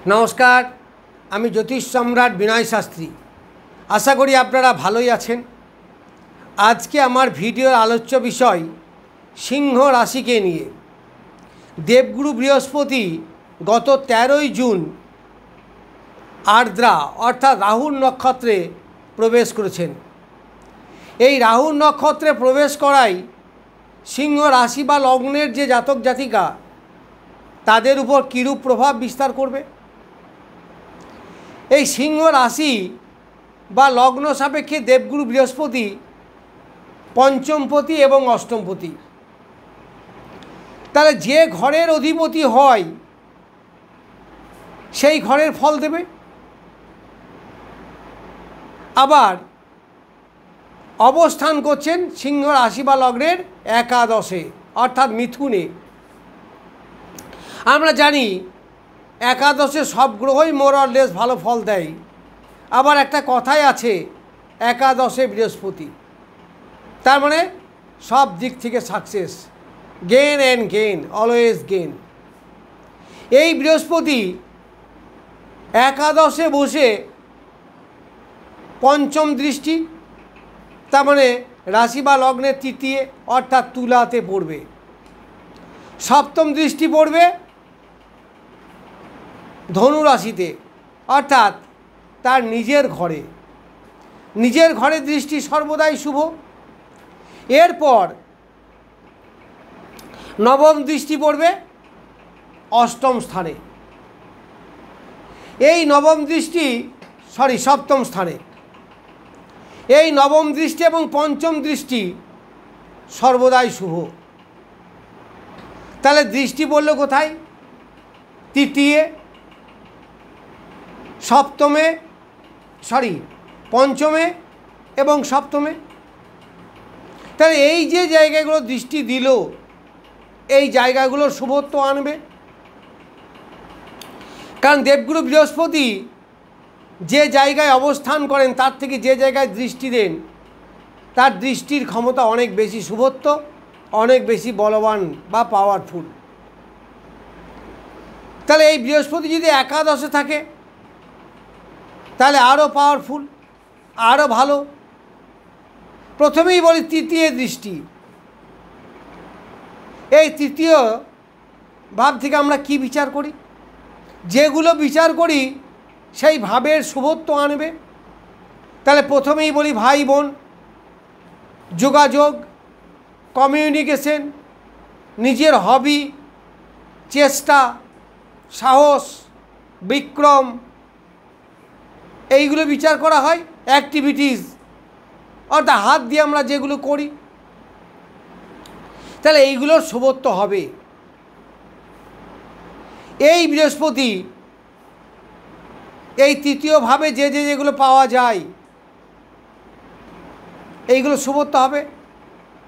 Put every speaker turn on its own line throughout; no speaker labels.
নমস্কার, আমি জ্যোতিষ সম্রাট বিনয় শাস্ত্রী। আশা করি আপনারা ভালোই আছেন। আজকে আমার ভিডিওর আলোচ্য বিষয় সিংহ রাশিকে নিয়ে। দেবগুরু বৃহস্পতি গত 13ই জুন আর্দ্রা অর্থাৎ রাহুর নক্ষত্রে প্রবেশ করেছেন। এই রাহুর নক্ষত্রে প্রবেশ করাই সিংহ রাশি বা লগ্নের যে জাতক জাতিকা তাদের উপর কীরূপ প্রভাব বিস্তার করবে। এই সিংহ রাশি বা লগ্ন সাপেক্ষে দেবগুরু বৃহস্পতি পঞ্চমপতি এবং অষ্টমপতি। তাহলে যে ঘরের অধিপতি হয় সেই ঘরের ফল দেবে। আবার অবস্থান করছেন সিংহ রাশি বা লগ্নের একাদশে অর্থাৎ মিথুনে। আমরা জানি একাদশে সব গ্রহই মোর অর লেস ভালো ফল দেয়। আবার একটা কথাই আছে, একাদশে বৃহস্পতি, তার মানে সব দিক থেকে success, gain and gain, always gain. এই বৃহস্পতি একাদশে বসে পঞ্চম দৃষ্টি, তার মানে রাশি বা লগ্নের তৃতীয় অর্থাৎ তুলাতে পড়বে। সপ্তম দৃষ্টি পড়বে ধনু রাশিতে অর্থাৎ তার নিজের ঘরে। নিজের ঘরে দৃষ্টি সর্বদাই শুভ। এরপর নবম দৃষ্টি পড়বে অষ্টম স্থানে। এই নবম দৃষ্টি সপ্তম স্থানে। এই নবম দৃষ্টি এবং পঞ্চম দৃষ্টি সর্বদাই শুভ। তাহলে দৃষ্টি পড়ল কোথায়? তৃতীয়, পঞ্চমে এবং সপ্তমে। তাহলে এই যে জায়গাগুলো দৃষ্টি দিল এই জায়গাগুলোর শুভত্ব আনবে। কারণ দেবগুরু বৃহস্পতি যে জায়গায় অবস্থান করেন তার থেকে যে জায়গায় দৃষ্টি দেন তার দৃষ্টির ক্ষমতা অনেক বেশি, শুভত্ব অনেক বেশি বলবান বা পাওয়ারফুল। তাহলে এই বৃহস্পতি যদি একাদশে থাকে তাহলে আরও পাওয়ারফুল, আরও ভালো। প্রথমেই বলি তৃতীয় দৃষ্টি। এই তৃতীয় ভাব থেকে আমরা কি বিচার করি? যেগুলো বিচার করি সেই ভাবের শুভত্ব আনবে। তাহলে প্রথমেই বলি ভাই বোন, যোগাযোগ, কমিউনিকেশন, নিজের হবি, চেষ্টা, সাহস, বিক্রম, এইগুলো বিচার করা হয়। অ্যাক্টিভিটিস অর্থাৎ হাত দিয়ে আমরা যেগুলো করি, তাহলে এইগুলোর শুভত্ব হবে। এই বৃহস্পতি এই তৃতীয়ভাবে যেগুলো পাওয়া যায় এইগুলো শুভত্ব হবে।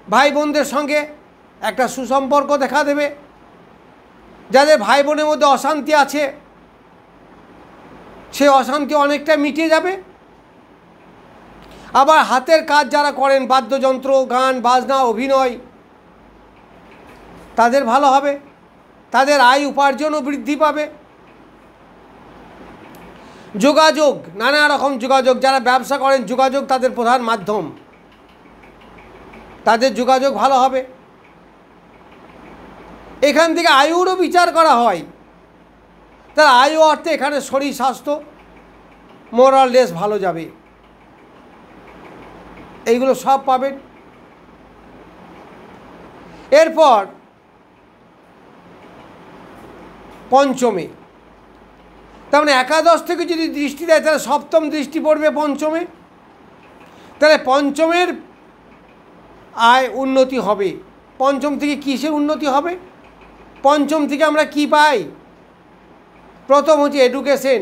ভাই বোনদের সঙ্গে একটা সুসম্পর্ক দেখা দেবে। যাদের ভাই বোনের মধ্যে অশান্তি আছে সে অশান্তি অনেকটা মিটে যাবে। আবার হাতের কাজ যারা করেন, বাদ্যযন্ত্র, গান বাজনা, অভিনয়, তাদের ভালো হবে। তাদের আয় উপার্জনও বৃদ্ধি পাবে। যোগাযোগ, নানা রকম যোগাযোগ, যারা ব্যবসা করেন যোগাযোগ তাদের প্রধান মাধ্যম, তাদের যোগাযোগ ভালো হবে। এখান থেকে আয়ুরও বিচার করা হয়। তার আয়ু অর্থে এখানে শরীর স্বাস্থ্য মোর অর লেস ভালো যাবে। এইগুলো সব পাবেন। এরপর পঞ্চমে, তার মানে একাদশ থেকে যদি দৃষ্টি দেয় তাহলে সপ্তম দৃষ্টি পড়বে পঞ্চমে। তাহলে পঞ্চমের আয় উন্নতি হবে। পঞ্চম থেকে কিসের উন্নতি হবে? পঞ্চম থেকে আমরা কি পাই? প্রথম হচ্ছে এডুকেশন।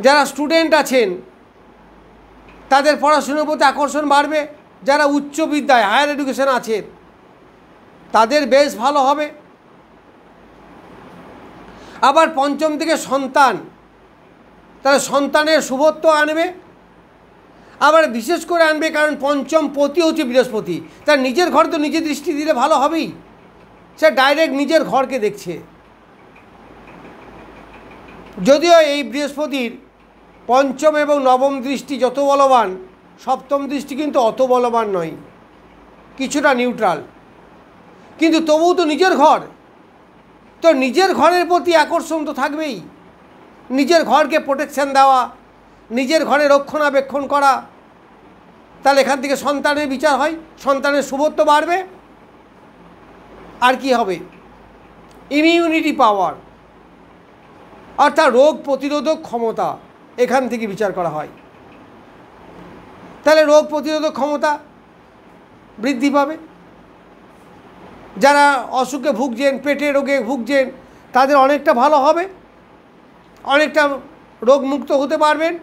যারা স্টুডেন্ট আছেন তাদের পড়াশোনার প্রতি আকর্ষণ বাড়বে। যারা উচ্চ বিদ্যায় হায়ার এডুকেশন আছে তাদের বেশ ভালো হবে। আবার পঞ্চম থেকে সন্তান, তাহলে সন্তানের শুভত্ব আনবে। আবার বিশেষ করে আনবে কারণ পঞ্চম পতি হচ্ছে বৃহস্পতি, তার নিজের ঘর তো নিজে দৃষ্টি দিলে ভালো হবেই। সে ডাইরেক্ট নিজের ঘরকে দেখছে। যদিও এই বৃহস্পতির পঞ্চম এবং নবম দৃষ্টি যত বলবান, সপ্তম দৃষ্টি কিন্তু অত বলবান নয়, কিছুটা নিউট্রাল, কিন্তু তবুও তো নিজের ঘর, তো নিজের ঘরের প্রতি আকর্ষণ তো থাকবেই। নিজের ঘরকে প্রোটেকশন দেওয়া, নিজের ঘরে রক্ষণাবেক্ষণ করা, তাহলে এখান থেকে সন্তানের বিচার হয়, সন্তানের শুভত্ব বাড়বে। আর কি হবে? ইমিউনিটি পাওয়ার, অর্থাৎ রোগ প্রতিরোধক ক্ষমতা এখান থেকে বিচার করা হয়। তাহলে রোগ প্রতিরোধক ক্ষমতা বৃদ্ধি পাবে। যারা অসুখে ভুগছেন, পেটে রোগে ভুগছেন, তাদের অনেকটা ভালো হবে, অনেকটা রোগমুক্ত হতে পারবেন।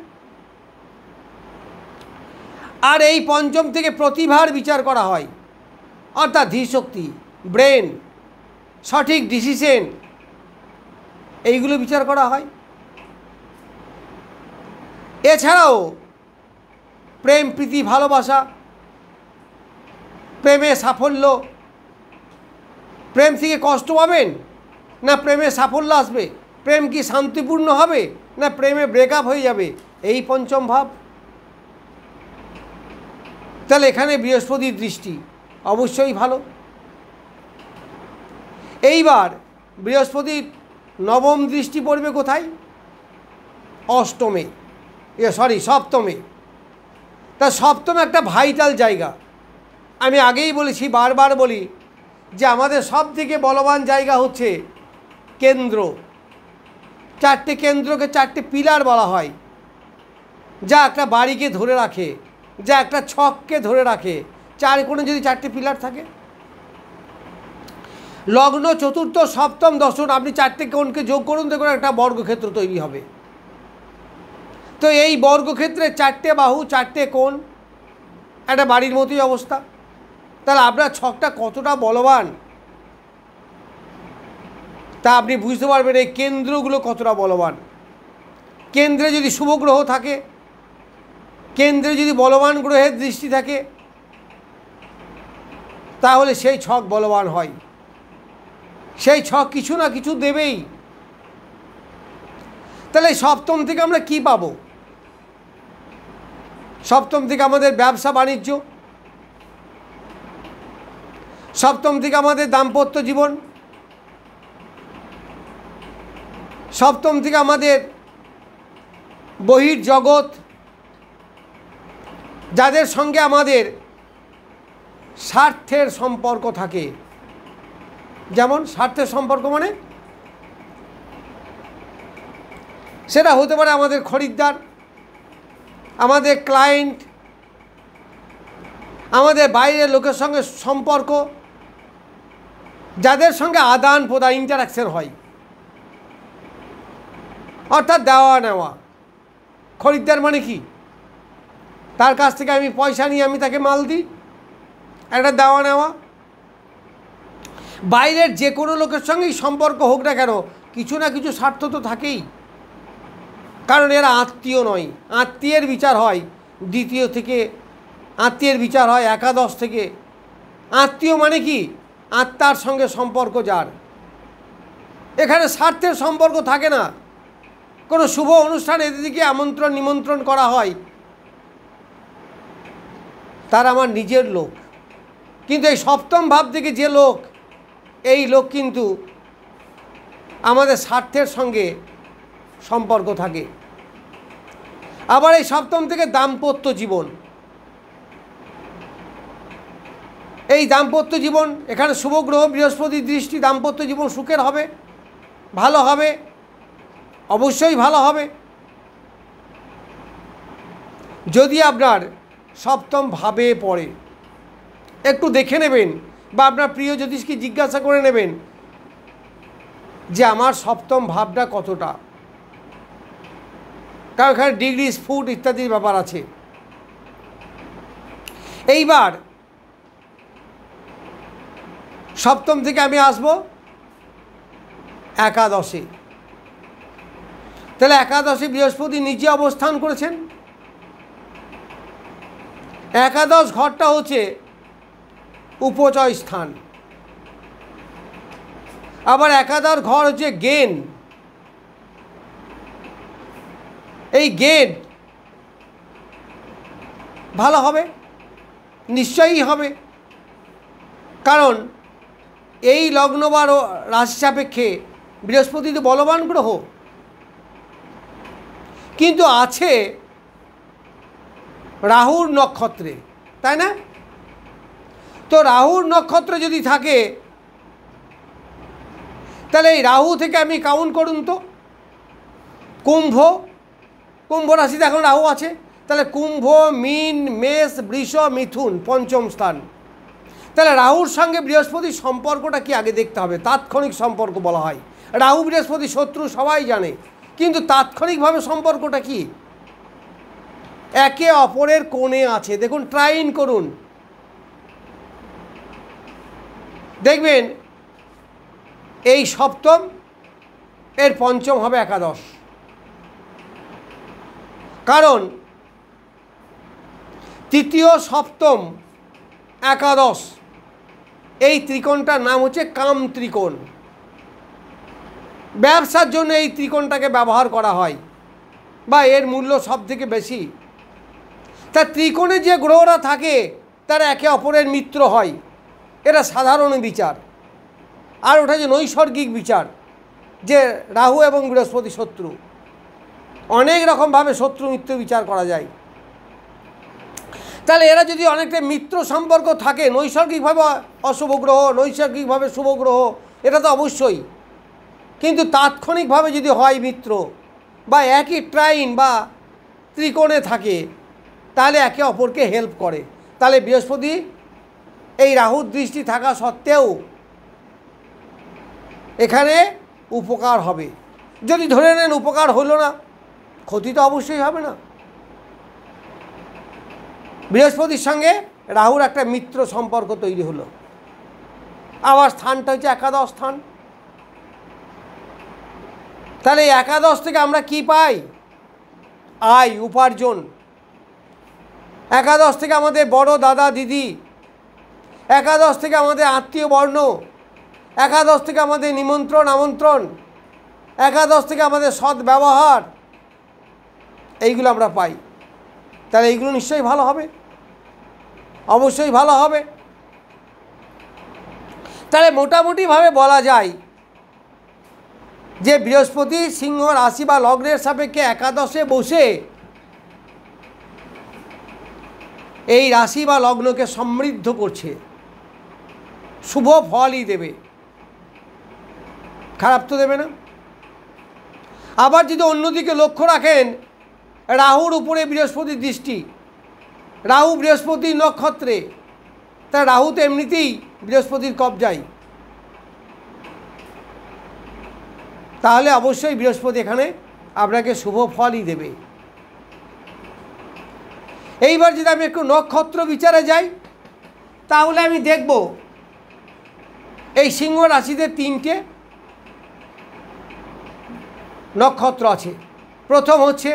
আর এই পঞ্চম থেকে প্রতিভার বিচার করা হয়, অর্থাৎ ধীশক্তি, ব্রেন, সঠিক ডিসিশন, এইগুলো বিচার করা হয়। এছাড়াও প্রেম, প্রীতি, ভালোবাসা, প্রেমে সাফল্য, প্রেম থেকে কষ্ট পাবেন না প্রেমে সাফল্য আসবে, প্রেম কি শান্তিপূর্ণ হবে না প্রেমে ব্রেকআপ হয়ে যাবে, এই পঞ্চম ভাব। তাহলে এখানে বৃহস্পতির দৃষ্টি অবশ্যই ভালো। এইবার বৃহস্পতির নবম দৃষ্টি পড়বে কোথায়? অষ্টমে, সপ্তমে। তা সপ্তম একটা ভাইটাল জায়গা। আমি আগেই বলেছি, বারবার বলি যে আমাদের সব থেকে বলবান জায়গা হচ্ছে কেন্দ্র। চারটে কেন্দ্রকে চারটে পিলার বলা হয়, যা একটা বাড়িকে ধরে রাখে, যা একটা ছককে ধরে রাখে। চার কোণে যদি চারটে পিলার থাকে, লগ্ন, চতুর্থ, সপ্তম, দশম, আপনি চারটে কোণকে যোগ করুন, দেখুন একটা বর্গক্ষেত্র তৈরি হবে। তো এই বর্গক্ষেত্রে চারটে বাহু, চারটে কোণ, একটা বাড়ির মতোই অবস্থা। তাহলে আপনার ছকটা কতটা বলবান তা আপনি বুঝতে পারবেন এই কেন্দ্রগুলো কতটা বলবান। কেন্দ্রে যদি শুভ গ্রহ থাকে, কেন্দ্রে যদি বলবান গ্রহের দৃষ্টি থাকে, তাহলে সেই ছক বলবান হয়। সেই ছক কিছু না কিছু দেবেই। তাহলে সপ্তম থেকে আমরা কি পাবো? সপ্তম থেকে আমাদের ব্যবসা বাণিজ্য, সপ্তম থেকে আমাদের দাম্পত্য জীবন, সপ্তম থেকে আমাদের বহির্জগৎ, যাদের সঙ্গে আমাদের স্বার্থের সম্পর্ক থাকে। যেমন স্বার্থের সম্পর্ক মানে সেটা হতে পারে আমাদের খরিদ্দার, আমাদের ক্লায়েন্ট, আমাদের বাইরের লোকের সঙ্গে সম্পর্ক, যাদের সঙ্গে আদান প্রদান, ইন্টারাকশন হয়, অর্থাৎ দেওয়া নেওয়া। খরিদ্দার মানে কি? তার কাছ থেকে আমি পয়সা নিয়ে আমি তাকে মাল দিই, একটা দেওয়া নেওয়া। বাইরের যে কোনো লোকের সঙ্গেই সম্পর্ক হোক না কেন, কিছু না কিছু স্বার্থ তো থাকেই, কারণ এরা আত্মীয় নয়। আত্মীয়ের বিচার হয় দ্বিতীয় থেকে, আত্মীয়ের বিচার হয় একাদশ থেকে। আত্মীয় মানে কি? আত্মার সঙ্গে সম্পর্ক যার। এখানে স্বার্থের সম্পর্ক থাকে না। কোনো শুভ অনুষ্ঠান এদিকে আমন্ত্রণ নিমন্ত্রণ করা হয়, তার আমার নিজের লোক। কিন্তু এই সপ্তম ভাব থেকে যে লোক, এই লোক কিন্তু আমাদের স্বার্থের সঙ্গে সম্পর্ক থাকে। আবার এই সপ্তম থেকে দাম্পত্য জীবন, এই দাম্পত্য জীবন, এখানে শুভ গ্রহ বৃহস্পতির দৃষ্টি, দাম্পত্য জীবন সুখের হবে, ভালো হবে, অবশ্যই ভালো হবে। যদি আপনার সপ্তম ভাবে পড়ে, একটু দেখে নেবেন বা আপনার প্রিয় জ্যোতিষকে জিজ্ঞাসা করে নেবেন যে আমার সপ্তম ভাবটা কতটা, কারণ এখানে ডিগ্রি, ফুট ইত্যাদির ব্যাপার আছে। এইবার সপ্তম থেকে আমি আসব একাদশে। তাহলে একাদশে বৃহস্পতি নিজে অবস্থান করেছেন। একাদশ ঘরটা হচ্ছে উপচয় স্থান, আবার একাদশ ঘর হচ্ছে জ্ঞান, এই গেট ভালো হবে, নিশ্চয়ই হবে। কারণ এই লগ্ন বা রাশি সাপেক্ষে বৃহস্পতি তো বলবান গ্রহ, কিন্তু আছে রাহুর নক্ষত্রে, তাই না? তো রাহুর নক্ষত্র যদি থাকে তাহলে এই রাহু থেকে আমি কাউন্ট করুন তো, কুম্ভ রাশিতে এখন রাহু আছে, তাহলে কুম্ভ, মীন, মেষ, বৃষ, মিথুন পঞ্চম স্থান। তাহলে রাহুর সঙ্গে বৃহস্পতির সম্পর্কটা কি আগে দেখতে হবে। তাৎক্ষণিক সম্পর্ক বলা হয়, রাহু বৃহস্পতি শত্রু সবাই জানে, কিন্তু তাৎক্ষণিকভাবে সম্পর্কটা কি? একে অপরের কোণে আছে। দেখুন, ট্রাইন করুন, দেখবেন এই সপ্তম এর পঞ্চম হবে একাদশ। কারণ তৃতীয়, সপ্তম, একাদশ এই ত্রিকোণটার নাম হচ্ছে কাম ত্রিকোণ। ব্যবসার জন্য এই ত্রিকোণটাকে ব্যবহার করা হয় বা এর মূল্য সব থেকে বেশি। তা ত্রিকোণে যে গ্রহরা থাকে তারা একে অপরের মিত্র হয়, এটা সাধারণ বিচার। আর ওটা যে নৈসর্গিক বিচার, যে রাহু এবং বৃহস্পতি শত্রু, অনেক রকমভাবে শত্রু মিত্র বিচার করা যায়। তাহলে এরা যদি অনেকটা মিত্র সম্পর্ক থাকে, নৈসর্গিকভাবে অশুভ গ্রহ, নৈসর্গিকভাবে শুভ গ্রহ, এটা তো অবশ্যই, কিন্তু তাৎক্ষণিকভাবে যদি হয় মিত্র বা একই ট্রাইন বা ত্রিকোণে থাকে, তাহলে একে অপরকে হেল্প করে। তাহলে বৃহস্পতি এই রাহুর দৃষ্টি থাকা সত্ত্বেও এখানে উপকার হবে। যদি ধরে নেন উপকার হলো না, ক্ষতি তো অবশ্যই হবে না। বৃহস্পতির সঙ্গে রাহুর একটা মিত্র সম্পর্ক তৈরি হলো। আবার স্থানটা হচ্ছে একাদশ স্থান। তাহলে একাদশ থেকে আমরা কি পাই? আয়, উপার্জন। একাদশ থেকে আমাদের বড় দাদা দিদি, একাদশ থেকে আমাদের আত্মীয় বর্ণ, একাদশ থেকে আমাদের নিমন্ত্রণ আমন্ত্রণ, একাদশ থেকে আমাদের সৎ ব্যবহার, এইগুলো আমরা পাই। তাহলে এইগুলো নিশ্চয়ই ভালো হবে, অবশ্যই ভালো হবে। তাহলে মোটামুটিভাবে বলা যায় যে বৃহস্পতি সিংহ রাশি বা লগ্নের সাপেক্ষে একাদশে বসে এই রাশি বা লগ্নকে সমৃদ্ধ করছে, শুভ ফলই দেবে, খারাপ তো দেবে না। আবার যদি অন্যদিকে লক্ষ্য রাখেন, রাহুর উপরে বৃহস্পতির দৃষ্টি, রাহু বৃহস্পতি নক্ষত্রে, তা রাহু তো এমনিতেই বৃহস্পতির কবজায়, তাহলে অবশ্যই বৃহস্পতি এখানে আপনাকে শুভ ফলই দেবে। এইবার যদি আমি একটু নক্ষত্র বিচারে যাই, তাহলে আমি দেখব এই সিংহ রাশিতে 3টে নক্ষত্র আছে। প্রথম হচ্ছে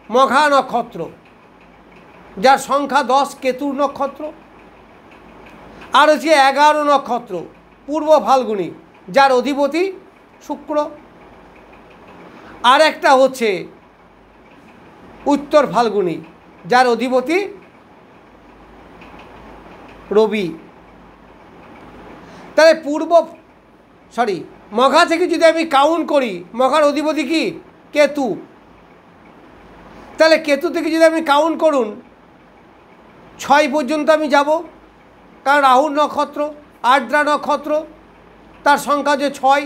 মঘা নক্ষত্র, যার সংখ্যা 10, কেতুর নক্ষত্র। আর হচ্ছে 11 নক্ষত্র পূর্ব ফাল্গুনী, যার অধিপতি শুক্র। আর একটা হচ্ছে উত্তর ফাল্গুনী, যার অধিপতি রবি। তাহলে মঘা থেকে যদি আমি কাউন্ট করি, মঘার অধিপতি কি? কেতু। তাহলে কেতু থেকে যদি আমি কাউন্ট করুন, 6 পর্যন্ত আমি যাব, কারণ রাহুর নক্ষত্র, আর্দ্রা নক্ষত্র, তার সংখ্যা যে 6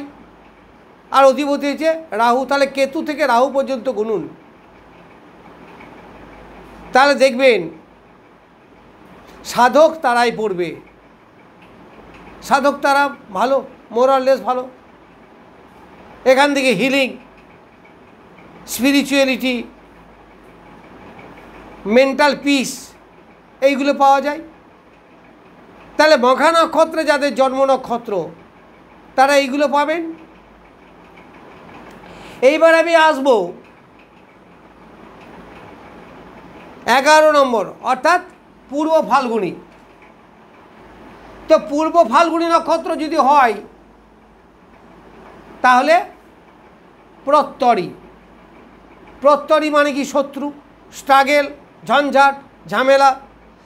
আর অধিপতি হচ্ছে রাহু। তাহলে কেতু থেকে রাহু পর্যন্ত গুনুন, তাহলে দেখবেন সাধক তারাই পড়বে। সাধক তারা ভালো, মোরাললেস ভালো। এখান থেকে হিলিং, স্পিরিচুয়ালিটি, মেন্টাল পিস এইগুলো পাওয়া যায়। তাহলে মঘা নক্ষত্রে যাদের জন্ম নক্ষত্র, তারা এইগুলো পাবেন। এইবার আমি আসব 11 নম্বর, অর্থাৎ পূর্ব ফাল্গুনী। তো পূর্ব ফাল্গুনী নক্ষত্র যদি হয়, তাহলে প্রত্যরী, প্রত্যরি মানে কি শত্রু, স্ট্রাগেল, ঝঞ্ঝাট, ঝামেলা।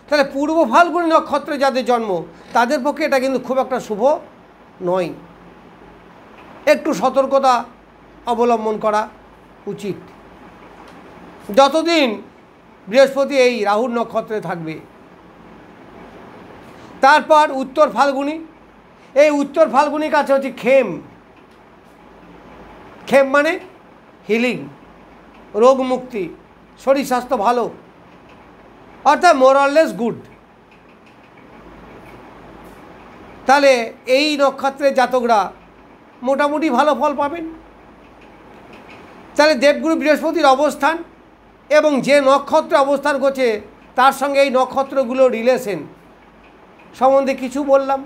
তাহলে পূর্ব ফাল্গুনী নক্ষত্রে যাদের জন্ম তাদের পক্ষে এটা কিন্তু খুব একটা শুভ নয়, একটু সতর্কতা অবলম্বন করা উচিত যতদিন বৃহস্পতি এই রাহুর নক্ষত্রে থাকবে। তারপর উত্তর ফাল্গুনী, এই উত্তর ফাল্গুনির কাছে হচ্ছে খেম। খেম মানে হিলিং, রোগ মুক্তি, শরীর স্বাস্থ্য ভালো, অর্থাৎ মোরাললেস গুড। তাহলে এই নক্ষত্রের জাতকরা মোটামুটি ভালো ফল পাবেন। তাহলে দেবগুরু বৃহস্পতির অবস্থান এবং যে নক্ষত্রে অবস্থান করছে তার সঙ্গে এই নক্ষত্রগুলোর রিলেশন সম্বন্ধে কিছু বললাম।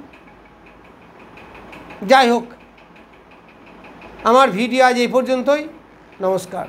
যাই হোক, আমার ভিডিও আজ এই পর্যন্তই। নমস্কার।